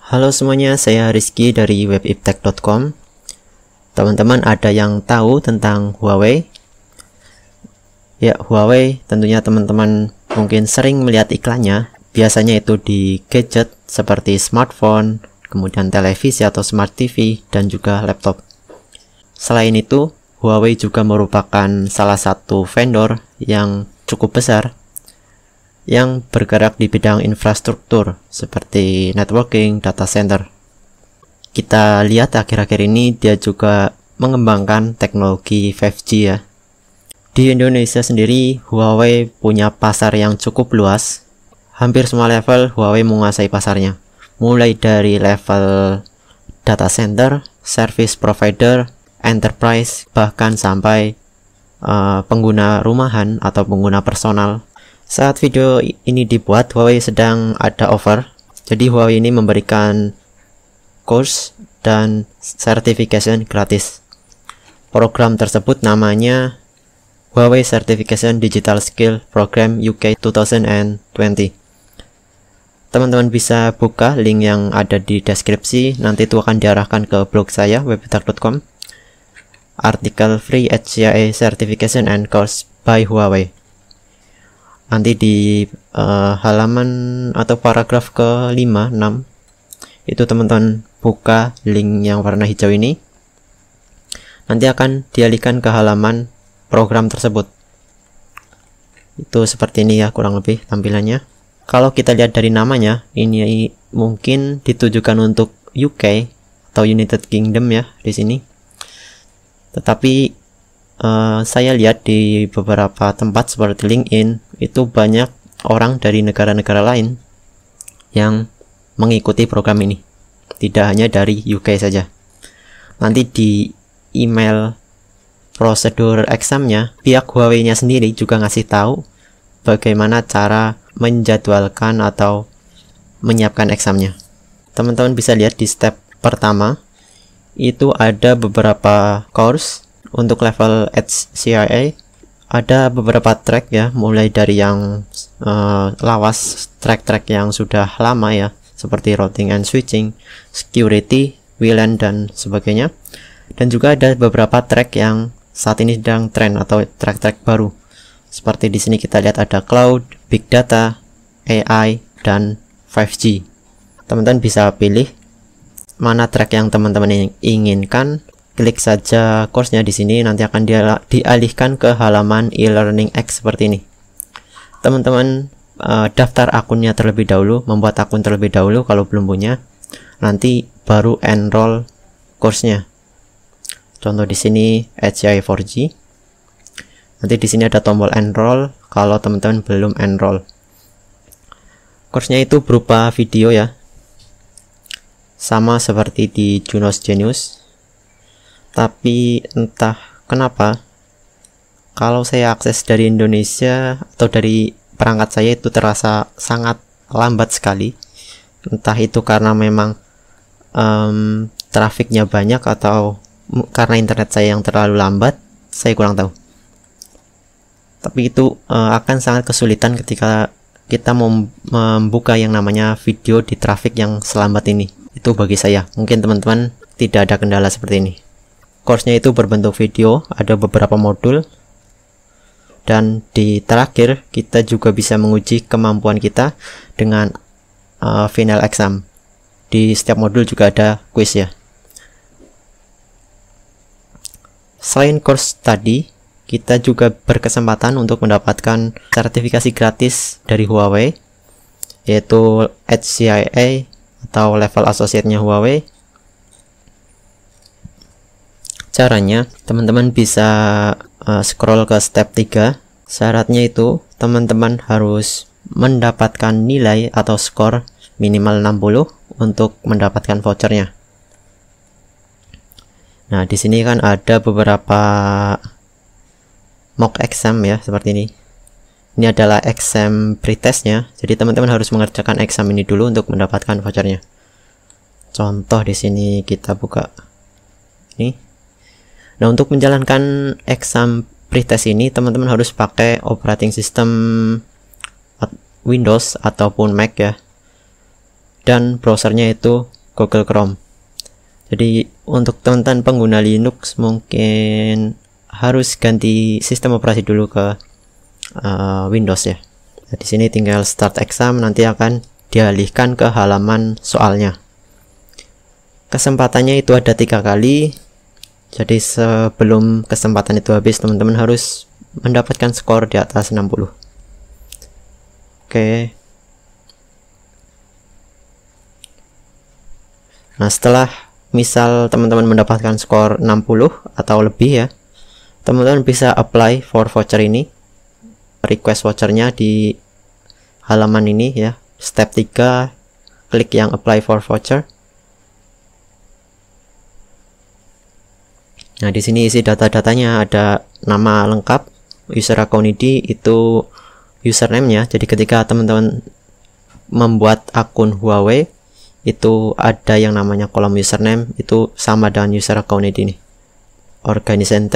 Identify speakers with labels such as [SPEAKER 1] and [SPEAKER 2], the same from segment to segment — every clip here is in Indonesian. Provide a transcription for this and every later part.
[SPEAKER 1] Halo semuanya, saya Rizky dari webiptek.com. Teman-teman ada yang tahu tentang Huawei? Ya, Huawei tentunya teman-teman mungkin sering melihat iklannya. Biasanya itu di gadget seperti smartphone, kemudian televisi atau smart TV, dan juga laptop. Selain itu, Huawei juga merupakan salah satu vendor yang cukup besar yang bergerak di bidang infrastruktur seperti networking, data center. Kita lihat akhir-akhir ini dia juga mengembangkan teknologi 5G ya. Di Indonesia sendiri, Huawei punya pasar yang cukup luas. Hampir semua level Huawei menguasai pasarnya. Mulai dari level data center, service provider, enterprise, bahkan sampai pengguna rumahan atau pengguna personal. Saat video ini dibuat, Huawei sedang ada offer. Jadi Huawei ini memberikan course dan certification gratis. Program tersebut namanya Huawei Certification Digital Skill Program UK 2020. Teman-teman bisa buka link yang ada di deskripsi. Nanti itu akan diarahkan ke blog saya webiptek.com. Artikel Free HCIA Certification and Course by Huawei. Nanti di halaman atau paragraf ke-5, 6 itu teman-teman buka link yang warna hijau ini, nanti akan dialihkan ke halaman program tersebut. Itu seperti ini ya kurang lebih tampilannya. Kalau kita lihat dari namanya, ini mungkin ditujukan untuk UK atau United Kingdom ya di sini. Tetapi saya lihat di beberapa tempat seperti LinkedIn itu banyak orang dari negara-negara lain yang mengikuti program ini, tidak hanya dari UK saja. Nanti di email prosedur examnya, pihak Huawei-nya sendiri juga ngasih tahu bagaimana cara menjadwalkan atau menyiapkan examnya. Teman-teman bisa lihat di step pertama itu ada beberapa course. Untuk level HCIA ada beberapa track ya, mulai dari yang lawas, track-track yang sudah lama ya, seperti routing and switching, security, WLAN dan sebagainya. Dan juga ada beberapa track yang saat ini sedang tren atau track-track baru. Seperti di sini kita lihat ada cloud, big data, AI dan 5G. Teman-teman bisa pilih mana track yang teman-teman inginkan. Klik saja course-nya di sini, nanti akan dialihkan ke halaman e-learning X seperti ini. Teman-teman daftar akunnya terlebih dahulu, membuat akun terlebih dahulu kalau belum punya. Nanti baru enroll course-nya. Contoh di sini HCI 4G. Nanti di sini ada tombol enroll kalau teman-teman belum enroll. Course-nya itu berupa video ya. Sama seperti di Junos Genius. Tapi entah kenapa kalau saya akses dari Indonesia atau dari perangkat saya itu terasa sangat lambat sekali. Entah itu karena memang trafiknya banyak atau karena internet saya yang terlalu lambat, saya kurang tahu. Tapi itu akan sangat kesulitan ketika kita membuka yang namanya video di trafik yang selambat ini. Itu bagi saya. Mungkin teman-teman tidak ada kendala seperti ini. Course-nya itu berbentuk video, ada beberapa modul, dan di terakhir kita juga bisa menguji kemampuan kita dengan final exam. Di setiap modul juga ada quiz ya. Selain course tadi, kita juga berkesempatan untuk mendapatkan sertifikasi gratis dari Huawei, yaitu HCIA atau level associate-nya Huawei. Caranya, teman-teman bisa scroll ke step 3. Syaratnya itu teman-teman harus mendapatkan nilai atau skor minimal 60 untuk mendapatkan vouchernya. Nah, di sini kan ada beberapa mock exam ya, seperti ini. Ini adalah exam pretestnya. Jadi teman-teman harus mengerjakan exam ini dulu untuk mendapatkan vouchernya. Contoh di sini kita buka ini. Nah, untuk menjalankan exam pretest ini teman-teman harus pakai operating system Windows ataupun Mac ya. Dan browsernya itu Google Chrome. Jadi untuk teman-teman pengguna Linux mungkin harus ganti sistem operasi dulu ke Windows ya. Nah, di sini tinggal start exam, nanti akan dialihkan ke halaman soalnya. Kesempatannya itu ada 3 kali. Jadi sebelum kesempatan itu habis, teman-teman harus mendapatkan skor di atas 60. Oke. Nah, setelah misal teman-teman mendapatkan skor 60 atau lebih ya, teman-teman bisa apply for voucher ini. Request vouchernya di halaman ini ya. Step 3, klik yang apply for voucher. Nah, di sini isi data-datanya, ada nama lengkap, user account ID itu username-nya. Jadi ketika teman-teman membuat akun Huawei itu ada yang namanya kolom username, itu sama dengan user account ID ini. Organization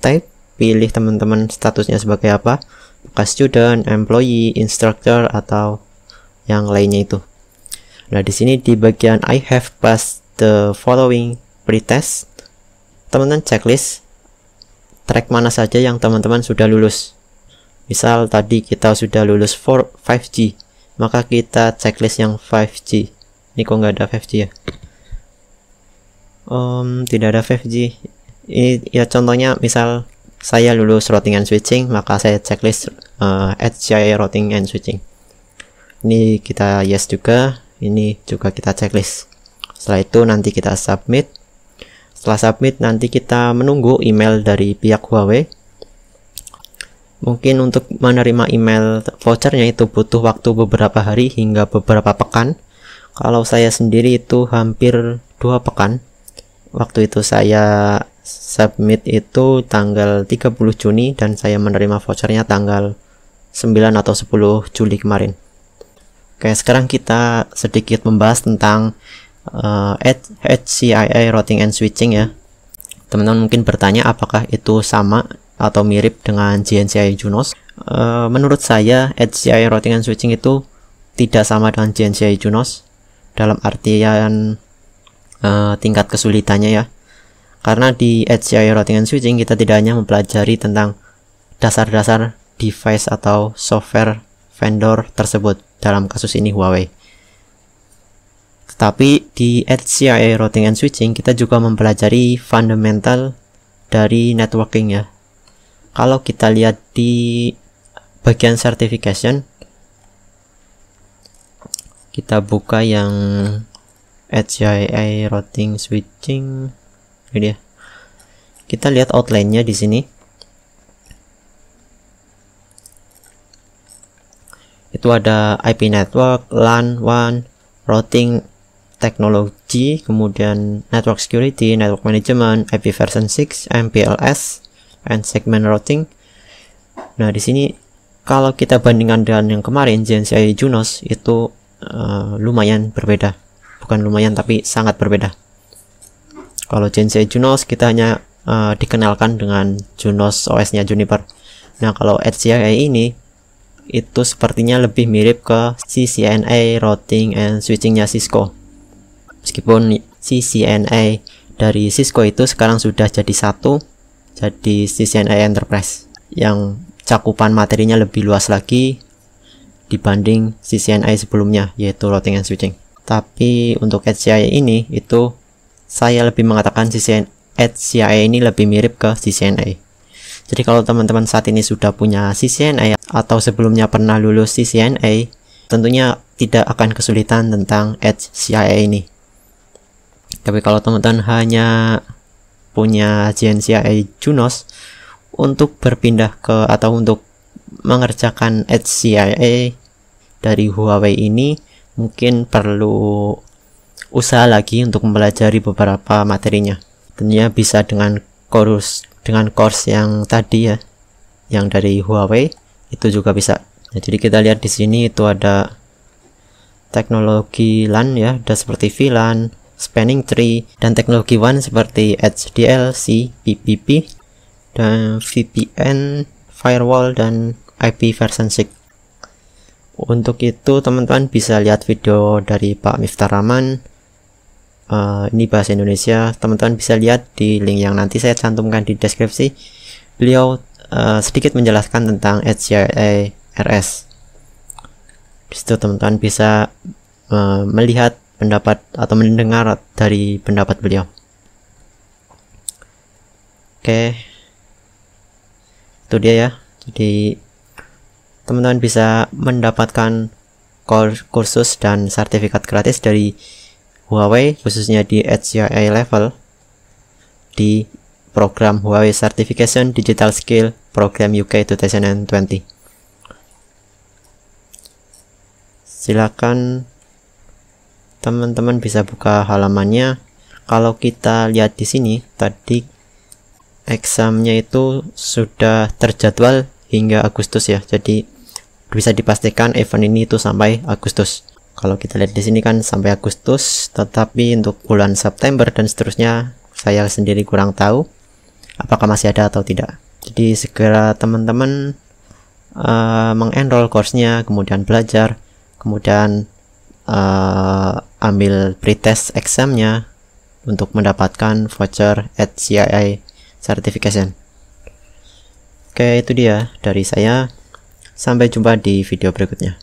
[SPEAKER 1] type, pilih teman-teman statusnya sebagai apa, apakah student, employee, instructor, atau yang lainnya itu. Nah, di sini di bagian I have passed the following pretest, teman-teman checklist track mana saja yang teman-teman sudah lulus. Misal tadi kita sudah lulus 5G, maka kita checklist yang 5G. Ini kok nggak ada 5G ya? Tidak ada 5G. Ini ya contohnya, misal saya lulus routing and switching, maka saya checklist HCI routing and switching. Ini kita yes juga, ini juga kita checklist. Setelah itu nanti kita submit. Setelah submit nanti kita menunggu email dari pihak Huawei. Mungkin untuk menerima email vouchernya itu butuh waktu beberapa hari hingga beberapa pekan. Kalau saya sendiri itu hampir 2 pekan. Waktu itu saya submit itu tanggal 30 Juni dan saya menerima vouchernya tanggal 9 atau 10 Juli kemarin. Oke, sekarang kita sedikit membahas tentang HCI routing and switching ya. Teman-teman mungkin bertanya apakah itu sama atau mirip dengan JNCI Junos. Menurut saya HCI routing and switching itu tidak sama dengan JNCI Junos dalam artian tingkat kesulitannya ya. Karena di HCI routing and switching kita tidak hanya mempelajari tentang dasar-dasar device atau software vendor tersebut, dalam kasus ini Huawei. Tapi di HCI routing and switching kita juga mempelajari fundamental dari networking ya. Kalau kita lihat di bagian certification, kita buka yang HCI routing switching, ini dia. Kita lihat outline-nya di sini. Itu ada IP network, LAN, WAN, routing technology, kemudian network security, network management, IP version 6, MPLS, and segment routing. Nah, di sini kalau kita bandingkan dengan yang kemarin JNCI Junos itu lumayan berbeda. Bukan lumayan tapi sangat berbeda. Kalau JNCI Junos kita hanya dikenalkan dengan Junos OS-nya Juniper. Nah, kalau HCI ini itu sepertinya lebih mirip ke CCNA routing and switching-nya Cisco. Meskipun CCNA dari Cisco itu sekarang sudah jadi satu, jadi CCNA Enterprise yang cakupan materinya lebih luas lagi dibanding CCNA sebelumnya, yaitu routing and switching. Tapi untuk HCI ini itu saya lebih mengatakan HCI ini lebih mirip ke CCNA. Jadi kalau teman-teman saat ini sudah punya CCNA atau sebelumnya pernah lulus CCNA, tentunya tidak akan kesulitan tentang HCI ini. Tapi kalau teman-teman hanya punya JNCI Junos, untuk berpindah ke atau untuk mengerjakan HCI dari Huawei ini mungkin perlu usaha lagi untuk mempelajari beberapa materinya. Tentunya bisa dengan course yang tadi ya, yang dari Huawei itu juga bisa. Nah, jadi kita lihat di sini itu ada teknologi LAN ya, ada seperti VLAN, spanning tree, dan teknologi WAN seperti HDLC, PPP, dan VPN, firewall, dan IP version 6. Untuk itu teman-teman bisa lihat video dari Pak Miftah Rahman, ini bahasa Indonesia. Teman-teman bisa lihat di link yang nanti saya cantumkan di deskripsi. Beliau sedikit menjelaskan tentang HCIRS. Disitu teman-teman bisa melihat pendapat atau mendengar dari pendapat beliau. Oke, itu dia ya. Jadi teman-teman bisa mendapatkan kursus dan sertifikat gratis dari Huawei, khususnya di HCI level, di program Huawei Certification Digital Skill Program UK 2020. Silakan teman-teman bisa buka halamannya. Kalau kita lihat di sini tadi examnya itu sudah terjadwal hingga Agustus ya. Jadi bisa dipastikan event ini itu sampai Agustus. Kalau kita lihat di sini kan sampai Agustus, tetapi untuk bulan September dan seterusnya saya sendiri kurang tahu apakah masih ada atau tidak. Jadi segera teman-teman mengenroll course-nya, kemudian belajar, kemudian ambil pretest exam-nya untuk mendapatkan voucher HCI certification. Oke, itu dia dari saya. Sampai jumpa di video berikutnya.